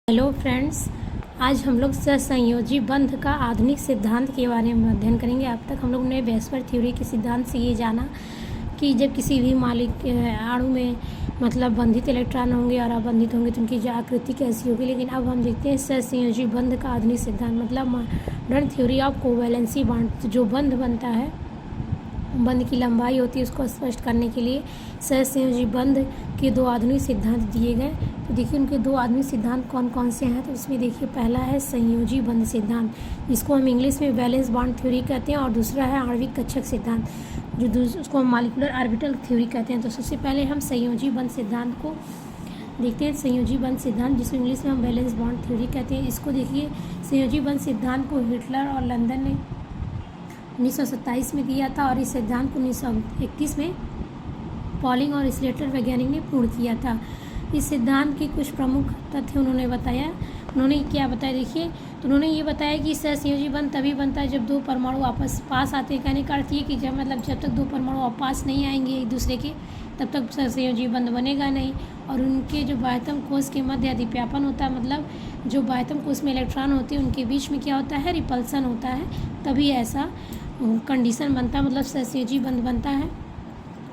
Hello friends, आज हम लोग सहसंयोजी बंध का आधुनिक सिद्धांत के बारे में अध्ययन करेंगे। अब तक हम लोग ने वेस्पर थ्योरी के सिद्धांत से ये जाना कि जब किसी भी अणु में मतलब बंधित इलेक्ट्रॉन होंगे और अबंधित होंगे तो उनकी जो आकृति कैसी होगी। लेकिन अब हम देखते हैं सहसंयोजी बंध का आधुनिक सिद्धांत मतलब modern theory of covalency bond. जो बंध बनता है, बंध की लंबाई होती है, उसको स्पष्ट करने के लिए सहसंयोजी बंध के दो आधुनिक सिद्धांत दिए गए। तो देखिए उनके दो आधुनिक सिद्धांत कौन कौन से हैं। तो इसमें देखिए पहला है संयोजी बंध सिद्धांत, जिसको हम इंग्लिश में वैलेंस बॉन्ड थ्योरी कहते हैं, और दूसरा है आणविक कक्षक सिद्धांत, जो उसको हम मॉलिक्यूलर ऑर्बिटल थ्योरी कहते हैं। तो सबसे पहले हम संयोजी बंध सिद्धांत को देखते हैं। संयोजी बंध सिद्धांत, जिसको इंग्लिश में हम वैलेंस बॉन्ड थ्योरी कहते हैं, इसको देखिए संयोजी बंध सिद्धांत को हिटलर और लंदन ने 1927 में दिया था, और इस सिद्धांत को 1931 में पॉलिंग और स्लेटर वैज्ञानिक ने पूर्ण किया था। इस सिद्धांत के कुछ प्रमुख तथ्य उन्होंने बताया। उन्होंने क्या बताया देखिए, तो उन्होंने ये बताया कि सहसंयोजी बंध तभी बनता है जब दो परमाणु आपस पास आते हैं। कहने का अर्थ ये कि जब तक दो परमाणु पास नहीं आएंगे एक दूसरे के, तब तक सहसंयोजी बंध बनेगा नहीं। और उनके जो बाह्यतम कोश के मध्य अधिव्यापन होता है, मतलब जो बाह्यतम कोश में इलेक्ट्रॉन होते हैं उनके बीच में क्या होता है, रिपल्सन होता है, तभी ऐसा कंडीशन बनता है, मतलब सहसंयोजी बंध बनता है।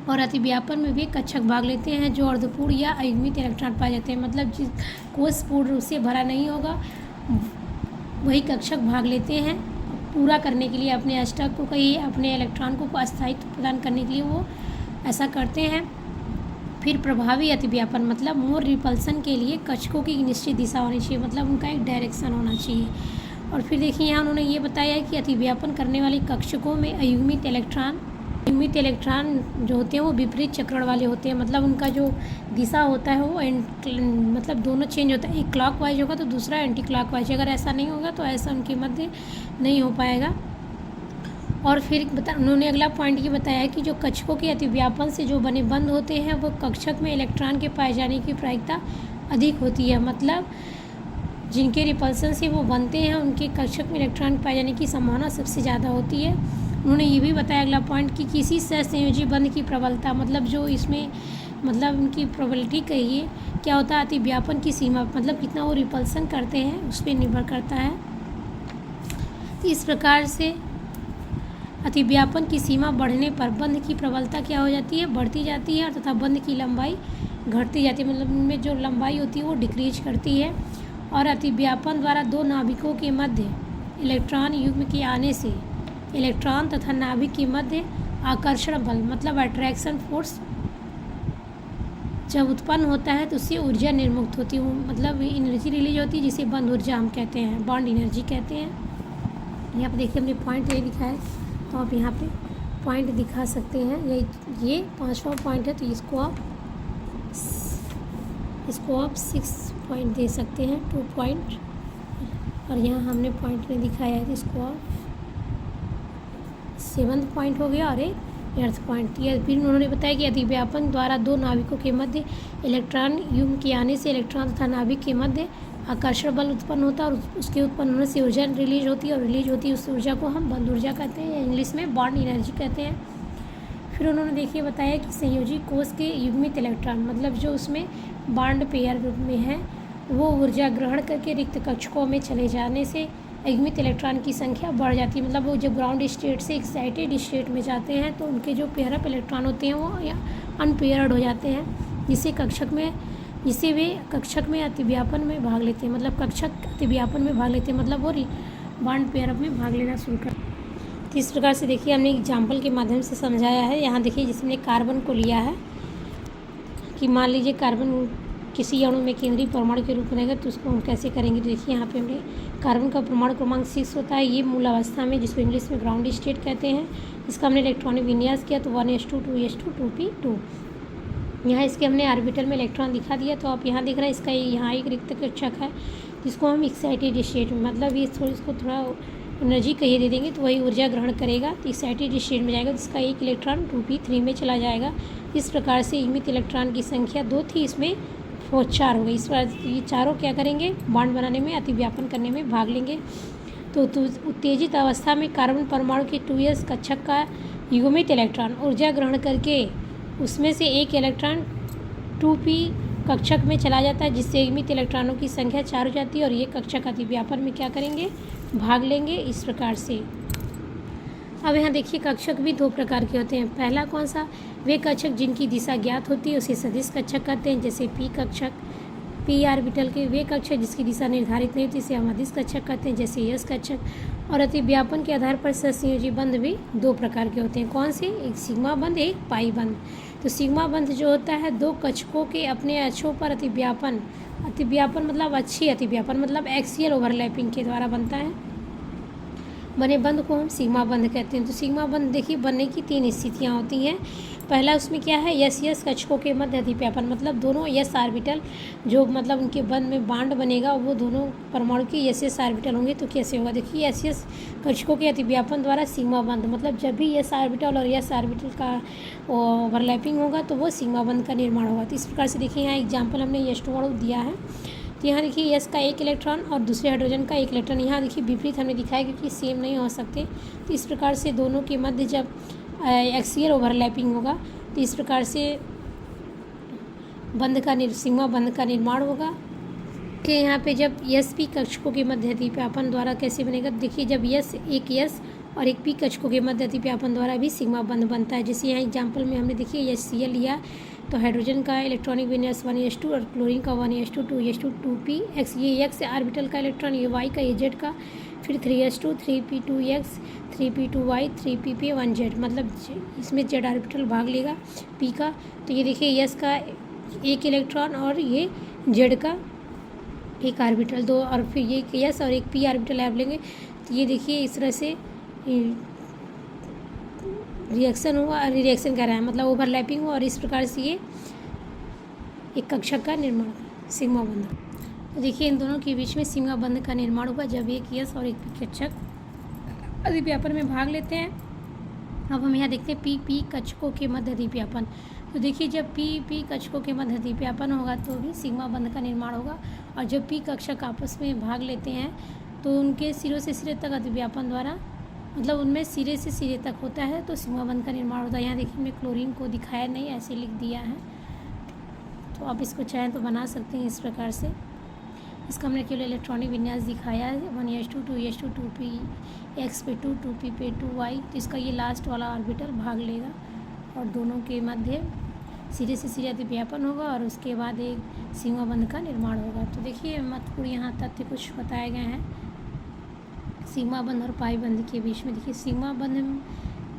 और अतिव्यापन में भी कक्षक भाग लेते हैं जो अर्धपूर्ण या अयुग्मित इलेक्ट्रॉन पाए जाते हैं, मतलब जिस कोश पूर्ण रूप से भरा नहीं होगा वही कक्षक भाग लेते हैं पूरा करने के लिए, अपने अष्टक को कहीं अपने इलेक्ट्रॉन को अस्थायित्व प्रदान करने के लिए वो ऐसा करते हैं। फिर प्रभावी अतिव्यापन मतलब मोर रिपल्सन के लिए कक्षकों की निश्चित दिशा होनी चाहिए, मतलब उनका एक डायरेक्शन होना चाहिए। और फिर देखिए यहाँ उन्होंने ये बताया है कि अतिव्यापन करने वाले कक्षकों में अयुग्मित इलेक्ट्रॉन जो होते हैं वो विपरीत चक्रण वाले होते हैं, मतलब उनका जो दिशा होता है वो मतलब दोनों चेंज होता है, एक क्लॉकवाइज होगा तो दूसरा एंटी क्लॉकवाइज। अगर ऐसा नहीं होगा तो ऐसा उनके मध्य नहीं हो पाएगा। और फिर उन्होंने अगला पॉइंट ये बताया है कि जो कक्षकों के अतिव्यापन से जो बने बंध होते हैं वो कक्षक में इलेक्ट्रॉन के पाए जाने की प्रायिकता अधिक होती है, मतलब जिनके रिपल्सन से वो बनते हैं उनके कक्षक में इलेक्ट्रॉन पाए जाने की संभावना सबसे ज़्यादा होती है। उन्होंने ये भी बताया अगला पॉइंट कि किसी सहसंयोजी बंध की प्रबलता, मतलब जो इसमें मतलब उनकी प्रोबेबिलिटी कहिए क्या होता है, अतिव्यापन की सीमा मतलब कितना वो रिपल्सन करते हैं उस पर निर्भर करता है। तो इस प्रकार से अतिव्यापन की सीमा बढ़ने पर बंध की प्रबलता क्या हो जाती है, बढ़ती जाती है, और तथा बंध की लंबाई घटती जाती है, मतलब उनमें जो लंबाई होती है वो डिक्रीज करती है। और अतिव्यापन द्वारा दो नाभिकों के मध्य इलेक्ट्रॉन युग्म के आने से इलेक्ट्रॉन तथा नाभिक के मध्य आकर्षण बल मतलब अट्रैक्शन फोर्स जब उत्पन्न होता है तो उससे ऊर्जा निर्मुक्त होती है, मतलब एनर्जी रिलीज होती है, जिसे बंध ऊर्जा हम कहते हैं, बॉन्ड एनर्जी कहते हैं। यहाँ पे देखिए हमने पॉइंट ये लिखा है, तो आप यहाँ पे पॉइंट दिखा सकते हैं। ये 5वां पॉइंट है, तो इसको आप 6 पॉइंट दे सकते हैं, 2 पॉइंट। और यहाँ हमने पॉइंट में दिखाया है, तो इसको आप 7वां पॉइंट हो गया और एक 8वां पॉइंट। यह फिर उन्होंने बताया कि अतिव्यापन द्वारा दो नाभिकों के मध्य इलेक्ट्रॉन युग्म के आने से इलेक्ट्रॉन तथा नाभिक के मध्य आकर्षण बल उत्पन्न होता है, और उसके उत्पन्न होने से ऊर्जा रिलीज होती है, और रिलीज होती है उस ऊर्जा को हम बंध ऊर्जा कहते हैं, या इंग्लिश में बॉन्ड एनर्जी कहते हैं। फिर उन्होंने देखिए बताया कि संयोजी कोश के युग्मित इलेक्ट्रॉन मतलब जो उसमें बॉन्ड पेयर रूप में है वो ऊर्जा ग्रहण करके रिक्त कक्षकों में चले जाने से युग्मित इलेक्ट्रॉन की संख्या बढ़ जाती है, मतलब वो जब ग्राउंड स्टेट से एक्साइटेड स्टेट में जाते हैं तो उनके जो पेयर अप इलेक्ट्रॉन होते हैं वो अनपेयर्ड हो जाते हैं, जिससे वे कक्षक में अतिव्यापन में भाग लेते हैं, मतलब कक्षक अतिव्यापन में भाग लेते हैं, मतलब वो बॉन्ड पेयर अप में भाग लेना शुरू करते हैं। तो इस प्रकार से देखिए हमने एग्जाम्पल के माध्यम से समझाया है। यहाँ देखिए जिसने कार्बन को लिया है कि मान लीजिए कार्बन किसी अणु में केंद्रीय परमाणु के रूप में रहेगा, तो उसको हम कैसे करेंगे। तो देखिए यहाँ पे हमने कार्बन का परमाणु क्रमांक 6 होता है, ये मूल अवस्था में, जिसको इंग्लिश में ग्राउंड स्टेट कहते हैं। इसका हमने इलेक्ट्रॉनिक विन्यास किया तो 1s2 2s2 2p2। यहाँ इसके हमने ऑर्बिटल में इलेक्ट्रॉन दिखा दिया, तो आप यहाँ देख रहे हैं इसका यहाँ एक रिक्त कक्षक है जिसको हम एक्साइटेड स्टेट में, मतलब ये इसको थोड़ा एनर्जी कहिए दे देंगे तो वही ऊर्जा ग्रहण करेगा, तो एक्साइटेड स्टेट में जाएगा, जिसका एक इलेक्ट्रॉन 2p3 में चला जाएगा। इस प्रकार से युग्मित इलेक्ट्रॉन की संख्या 2 थी, इसमें 4 हो गई। इस बार ये चारों क्या करेंगे, बॉन्ड बनाने में अतिव्यापन करने में भाग लेंगे। तो उत्तेजित अवस्था में कार्बन परमाणु के 2s कक्षक का युग्मित इलेक्ट्रॉन ऊर्जा ग्रहण करके उसमें से एक इलेक्ट्रॉन 2p कक्षक में चला जाता है, जिससे युग्मित इलेक्ट्रॉनों की संख्या 4 हो जाती है और ये कक्षक अतिव्यापन में क्या करेंगे, भाग लेंगे इस प्रकार से। अब यहाँ देखिए कक्षक भी 2 प्रकार के होते हैं। पहला कौन सा, वे कक्षक जिनकी दिशा ज्ञात होती है उसे सदिश कक्षक कहते हैं, जैसे पी कक्षक। पी ऑर्बिटल के वे कक्षक जिसकी दिशा निर्धारित नहीं होती इसे हम अदिश कक्षक कहते हैं, जैसे एस कक्षक। और अतिव्यापन के आधार पर सहसंयोजी बंध भी 2 प्रकार के होते हैं। कौन से, एक सिग्मा बंध, एक पाई बंध। तो सिग्मा बंध जो होता है 2 कक्षकों के अपने अक्षों पर अतिव्यापन मतलब अच्छी अतिव्यापन मतलब एक्सियल ओवरलैपिंग के द्वारा बनता है, बने बंध को हम सिग्मा बंध कहते हैं। तो सिग्मा बंध देखिए बनने की 3 स्थितियाँ होती हैं। पहला उसमें क्या है, यस कक्षकों के मध्य अतिव्यापन मतलब दोनों यस ऑर्बिटल जो मतलब उनके बंध में बांड बनेगा वो दोनों परमाणु के यस ऑर्बिटल होंगे। तो कैसे होगा, देखिए यस कक्षकों के अतिव्यापन द्वारा सिग्मा बंध मतलब जब भी यस ऑर्बिटल और यस ऑर्बिटल का ओवरलैपिंग होगा तो वो सिग्मा बंध का निर्माण होगा। तो इस प्रकार से देखिए यहाँ एग्जाम्पल हमने यस2 अणु दिया है। तो यहाँ देखिए यस का 1 इलेक्ट्रॉन और दूसरे हाइड्रोजन का 1 इलेक्ट्रॉन, यहाँ देखिए विपरीत हमने दिखाया क्योंकि सेम नहीं हो सकते। तो इस प्रकार से दोनों के मध्य जब एक्सियल ओवरलैपिंग होगा तो इस प्रकार से सिग्मा बंध का निर्माण होगा। कि यहाँ पे जब यस पी कक्षकों के मध्य अतिव्यापन द्वारा कैसे बनेगा, देखिए जब एक यस और एक पी कक्षकों के मध्य अतिव्यापन द्वारा भी सिग्मा बंध बनता है। जैसे यहाँ एग्जाम्पल में हमने देखिए HCl लिया तो हाइड्रोजन का इलेक्ट्रॉनिक विन्यास 1s2 और क्लोरीन का 1s2 2s2 2p x, ये एक्स ऑर्बिटल का इलेक्ट्रॉन, ये y का ये z का, फिर 3s2 3p2x 3p2y 3pp 1z मतलब इसमें z ऑर्बिटल भाग लेगा p का। तो ये देखिए यस का 1 इलेक्ट्रॉन और ये z का 1 ऑर्बिटल 2 और फिर ये यस और एक p ऑर्बिटल ऐड लेंगे। तो ये देखिए इस तरह से रिएक्शन हुआ, रिएक्शन कर रहा है मतलब ओवरलैपिंग हुआ और इस प्रकार से ये एक कक्षक का निर्माण सिग्मा बंध। तो देखिए इन दोनों के बीच में सिग्मा बंध का निर्माण हुआ जब एक यस और एक पी कक्षक अतिव्यापन में भाग लेते हैं। अब हम यहाँ देखते हैं पी कक्षकों के मध्य अतिव्यापन। तो देखिए जब पी कक्षकों के मध्य अतिव्यापन होगा तो भी सिग्मा बंध का निर्माण होगा और जब पी कक्षक आपस में भाग लेते हैं तो उनके सिरों से सिरे तक अतिव्यापन द्वारा मतलब उनमें सिरे से सिरे तक होता है तो सिग्मा बंध का निर्माण होता है। यहाँ देखिए हमने क्लोरीन को दिखाया नहीं, ऐसे लिख दिया है, तो आप इसको चाहें तो बना सकते हैं इस प्रकार से। इसका हमने केवल इलेक्ट्रॉनिक विन्यास दिखाया है 1s2 2s2 2p x पे 2 2p पे 2y। तो इसका ये लास्ट वाला ऑर्बिटल भाग लेगा और दोनों के मध्य सिरे से सिरे अतिव्यापन होगा और उसके बाद एक सिग्मा बंध का निर्माण होगा। तो देखिए महत्वपूर्ण यहाँ तथ्य कुछ बताए गए हैं सिग्मा बंध और पाई बंध के बीच में। देखिए सिग्मा बंध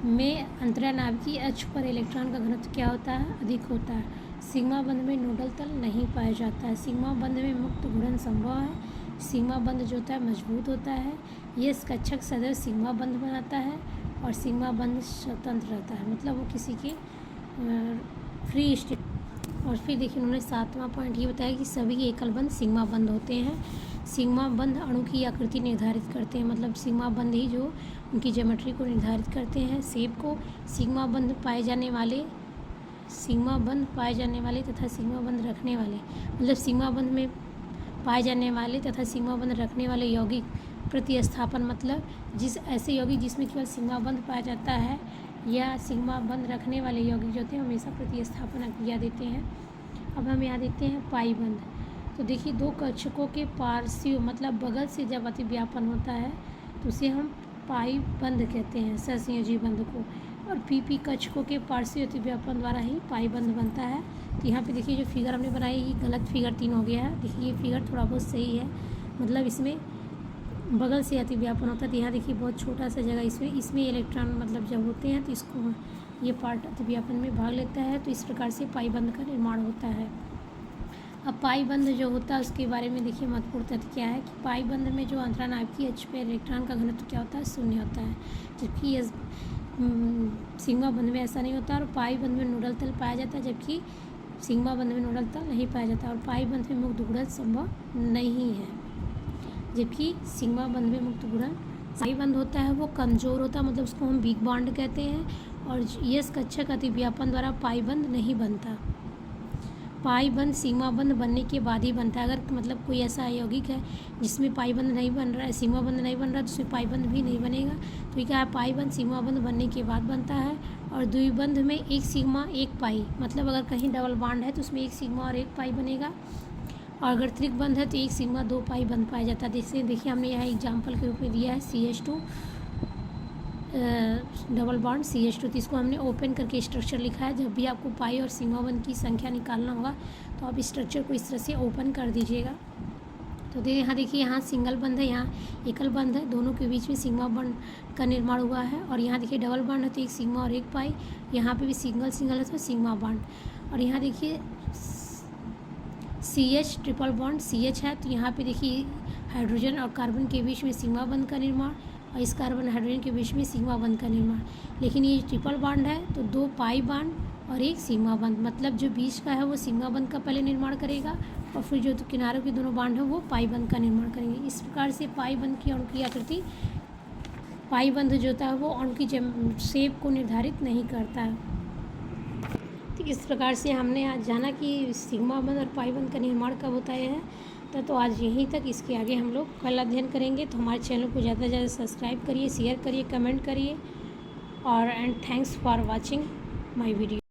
में अंतरानाभिकीय अक्ष पर इलेक्ट्रॉन का घनत्व क्या होता है, अधिक होता है। सिग्मा बंध में नोडल तल नहीं पाया जाता है। सिग्मा बंध में मुक्त घूर्णन संभव है। सिग्मा बंध जो होता है मजबूत होता है। ये कक्षक सदस्य सिग्मा बंध बनाता है और सिग्मा बंध स्वतंत्र रहता है मतलब वो किसी के फ्री स्टेट। और फिर देखिए उन्होंने 7वां पॉइंट ये बताया कि सभी एकल बंध सिग्मा बंध होते हैं। सिग्मा बंध अणु की आकृति निर्धारित करते हैं मतलब सिग्मा बंध ही जो उनकी ज्योमेट्री को निर्धारित करते हैं, शेप को। सिग्मा बंध पाए जाने वाले तथा सिग्मा बंध रखने वाले मतलब सिग्मा बंध में पाए जाने वाले तथा सिग्मा बंध रखने वाले यौगिक प्रतिस्थापन मतलब ऐसे यौगिक जिसमें केवल सिग्मा बंध पाया जाता है या सिग्मा बंध रखने वाले यौगिक जो होते हैं हमेशा प्रतिस्थापन अक्रिया देते हैं। अब हम यहाँ देखते हैं पाई बंध। तो देखिए 2 कक्षकों के पार्श्व मतलब बगल से जब अतिव्यापन होता है तो उसे हम पाई बंध कहते हैं सहसंयोजी बंध को। और पी कक्षकों के पार्श्व अतिव्यापन द्वारा ही पाई बंध बनता है। तो यहाँ पे देखिए जो फिगर हमने बनाई ये गलत फिगर 3 हो गया है। देखिए ये फिगर थोड़ा बहुत सही है मतलब इसमें बगल से अतिव्यापन होता है। तो यहाँ देखिए बहुत छोटा सा जगह इसमें इलेक्ट्रॉन मतलब जब होते हैं तो इसको ये पार्ट अतिव्यापन में भाग लेता है। तो इस प्रकार से पाई बंध का निर्माण होता है। अब पाई बंध जो होता है उसके बारे में देखिए महत्वपूर्ण तथ्य क्या है कि पाई बंध में जो अंतरानाभिकीय अक्ष पे इलेक्ट्रॉन का घनत्व क्या होता है, 0 होता है। जबकि ये सिग्मा बंध में ऐसा नहीं होता और पाई बंध में नोडल तल पाया जाता है जबकि सिग्मा बंध में नोडल तल नहीं पाया जाता और पाई बंध में मुक्त घूर्णन संभव नहीं है। जबकि सिग्मा बंध में मुक्त घूर्णन पाई बंध होता है वो कमज़ोर होता है मतलब उसको हम वीक बॉन्ड कहते हैं और यस कक्षक अतिव्यापन द्वारा पाई बंध नहीं बनता। पाई बंध सीमा बंध बनने के बाद ही बनता है। अगर मतलब कोई ऐसा यौगिक है जिसमें पाई बंध नहीं बन रहा है, सीमा बंध नहीं बन रहा, तो उसमें पाई बंध भी नहीं बनेगा। तो ये क्या है, पाई बंध सीमा बंध बनने के बाद बनता है। और द्विबंध में एक सिग्मा एक पाई, मतलब अगर कहीं डबल बॉन्ड है तो उसमें एक सिग्मा और एक पाई बनेगा। और अगर त्रिबंध है तो एक सिग्मा दो पाई बन पाया जाता है। जैसे देखिए हमने यहाँ एग्जाम्पल के रूप में दिया है CH2 डबल बॉन्ड CH2, तो इसको हमने ओपन करके स्ट्रक्चर लिखा है। जब भी आपको पाई और सिग्मा बंध की संख्या निकालना होगा तो आप स्ट्रक्चर को इस तरह से ओपन कर दीजिएगा। तो यहाँ देखिए, यहाँ सिंगल बंध है, यहाँ एकल बंध है, दोनों के बीच में सिग्मा बंध का निर्माण हुआ है। और यहाँ देखिए डबल बॉन्ड है तो एक सिग्मा और एक पाई, यहाँ पे भी सिंगल सिंगल है तो सिग्मा बॉन्ड। और यहाँ देखिए CH ट्रिपल बॉन्ड CH है, तो यहाँ पे देखिए हाइड्रोजन और कार्बन के बीच में सिग्मा बंध का निर्माण, और इस कार्बन हाइड्रोजन के बीच में सिग्मा बंध का निर्माण। लेकिन ये ट्रिपल बॉन्ड है तो दो पाई बॉन्ड और एक सिग्मा बंध, मतलब जो बीच का है वो सिग्मा बंध का पहले निर्माण करेगा और फिर जो किनारों के दोनों बॉन्ड है वो पाई बंध का निर्माण करेंगे। इस प्रकार से पाई बंध की अणु की आकृति, पाई बंध जो होता है वो अणु की शेप को निर्धारित नहीं करता है। तो इस प्रकार से हमने आज जाना कि सिग्मा बंध और पाई बंध का निर्माण कब होता है। तो आज यहीं तक, इसके आगे हम लोग कल अध्ययन करेंगे। तो हमारे चैनल को ज़्यादा से ज़्यादा सब्सक्राइब करिए, शेयर करिए, कमेंट करिए। और and thanks for watching my video.